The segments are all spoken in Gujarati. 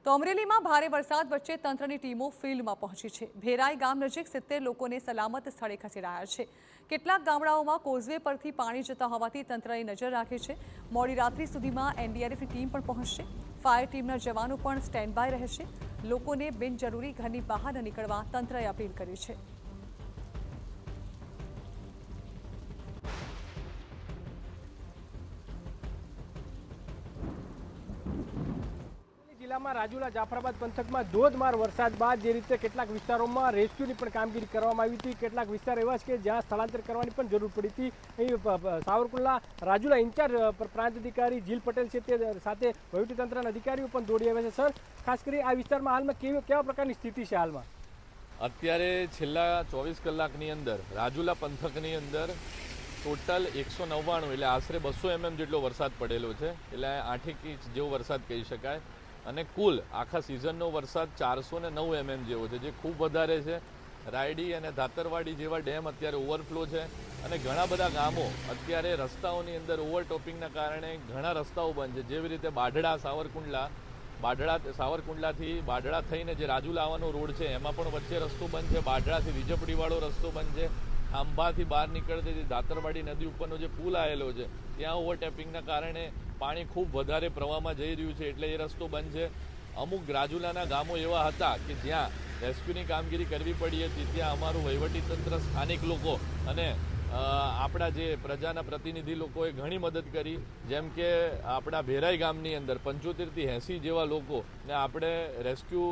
તો અમરેલીમાં ભારે વરસાદ વચ્ચે તંત્રની ટીમો ફિલ્ડમાં પહોંચી છે। ભેરાઈ ગામ નજીક 70 લોકોને સલામત સ્થળે ખસેડાયા છે। કેટલાક ગામડાઓમાં કોઝવે પરથી પાણી જતા હોવાથી તંત્રએ નજર રાખી છે। મોડી રાત્રિ સુધીમાં એનડીઆરએફની ટીમ પણ પહોંચશે। ફાયર ટીમના જવાનો પણ સ્ટેન્ડ બાય રહેશે। લોકોને બિનજરૂરી ઘરની બહાર ન નીકળવા તંત્રએ અપીલ કરી છે। જિલ્લામાં રાજુલા જાફરાબાદ પંથકમાં ધોધમાર વરસાદ બાદ જે રીતે કેટલાક વિસ્તારોમાં રેસ્ક્યુની પણ કામગીરી કરવામાં આવી હતી। કેટલાક વિસ્તાર એવા છે કે જ્યાં સ્થળાંતર કરવાની પણ જરૂર પડી હતી। અહીં સાવરકુંડલા રાજુલા ઇન્ચાર્જ પ્રાંત અધિકારી જીલ પટેલ છે તે સાથે વહીવટીતંત્રના અધિકારીઓ પણ દોડી આવ્યા છે। સર, ખાસ કરી આ વિસ્તારમાં હાલમાં કેવા પ્રકારની સ્થિતિ છે? હાલમાં અત્યારે છેલ્લા 24 કલાકની અંદર રાજુલા પંથકની અંદર ટોટલ 199 એટલે આશરે 200 mm જેટલો વરસાદ પડેલો છે। એટલે 8 ઇંચ જેવો વરસાદ કહી શકાય અને કુલ આખા સિઝનનો વરસાદ 409 mm જેવો છે, જે ખૂબ વધારે છે। રાયડી અને ધાતરવાડી જેવા ડેમ અત્યારે ઓવરફ્લો છે અને ઘણા બધા ગામો અત્યારે રસ્તાઓની અંદર ઓવરટોપિંગના કારણે ઘણા રસ્તાઓ બંધ છે। જેવી રીતે સાવરકુંડલાથી બાઢડા થઈને જે રાજુલા આવવાનો રોડ છે એમાં પણ વચ્ચે રસ્તો બંધ છે। બાઢડાથી વીજપડીવાળો રસ્તો બંધ છે। આંબાથી બહાર નીકળતી ધાતરવાડી નદી ઉપરનો જે પુલ આવેલો છે ત્યાં ઓવરટેપિંગના કારણે પાણી ખૂબ વધારે પ્રવાહમાં જઈ રહ્યું છે, એટલે એ રસ્તો બંધ છે। અમુક રાજુલાના ગામો એવા હતા કે જ્યાં રેસ્ક્યુની કામગીરી કરવી પડી હતી, ત્યાં અમારું વહીવટીતંત્ર, સ્થાનિક લોકો અને આપણા જે પ્રજાના પ્રતિનિધિ લોકોએ ઘણી મદદ કરી। જેમ કે આપણા ભેરાઈ ગામની અંદર 75 થી 80 જેવા લોકોને આપણે રેસ્ક્યુ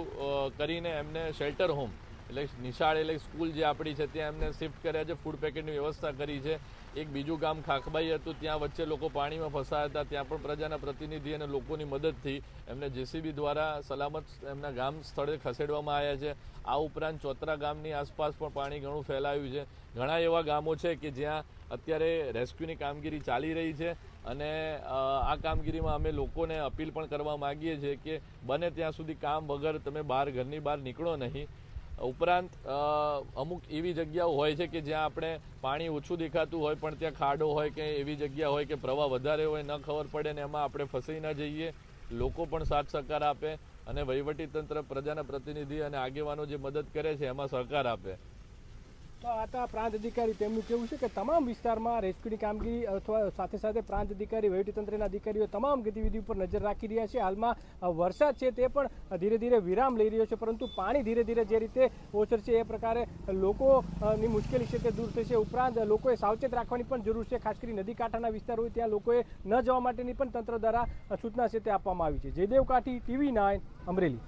કરીને એમને શેલ્ટર હોમ એટલે નિશાળ એટલે સ્કૂલ જે આપણી છે ત્યાં એમને શિફ્ટ કર્યા છે। ફૂડ પેકેટની વ્યવસ્થા કરી છે। એક બીજું ગામ ખાખબાઈ હતું, ત્યાં વચ્ચે લોકો પાણીમાં ફસાયા હતા, ત્યાં પણ પ્રજાના પ્રતિનિધિ અને લોકોની મદદથી એમને જેસીબી દ્વારા સલામત એમના ગામ સ્થળે ખસેડવામાં આવ્યા છે। આ ઉપરાંત ચોતરા ગામની આસપાસ પણ પાણી ઘણું ફેલાયું છે। ઘણા એવા ગામો છે કે જ્યાં અત્યારે રેસ્ક્યુની કામગીરી ચાલી રહી છે અને આ કામગીરીમાં અમે લોકોને અપીલ પણ કરવા માગીએ છીએ કે બને ત્યાં સુધી કામ વગર તમે ઘરની બહાર નીકળો નહીં। ઉપરાંત અમુક એવી જગ્યાઓ હોય છે કે જ્યાં આપણે પાણી ઓછું દેખાતું હોય પણ ત્યાં ખાડો હોય કે એવી જગ્યા હોય કે પ્રવાહ વધારે હોય, ન ખબર પડે ને એમાં આપણે ફસાઈ ન જઈએ। લોકો પણ સાથ સહકાર આપે અને વહીવટીતંત્ર, પ્રજાના પ્રતિનિધિ અને આગેવાનો જે મદદ કરે છે એમાં સહકાર આપે। તો આ હતા પ્રાંત અધિકારી, તેમનું કેવું છે કે તમામ વિસ્તારમાં રેસ્ક્યુની કામગીરી અથવા સાથે સાથે પ્રાંત અધિકારી, વહીવટીતંત્રના અધિકારીઓ તમામ ગતિવિધિ ઉપર નજર રાખી રહ્યા છે। હાલમાં વરસાદ છે તે પણ ધીરે ધીરે વિરામ લઈ રહ્યો છે, પરંતુ પાણી ધીરે ધીરે જે રીતે ઓસરશે એ પ્રકારે લોકોની મુશ્કેલી છે તે દૂર થશે। ઉપરાંત લોકોએ સાવચેત રાખવાની પણ જરૂર છે। ખાસ કરી નદી કાંઠાના વિસ્તાર હોય ત્યાં લોકોએ ન જવા માટેની પણ તંત્ર દ્વારા સૂચના છે તે આપવામાં આવી છે। જયદેવ કાઠી, TV9, અમરેલી।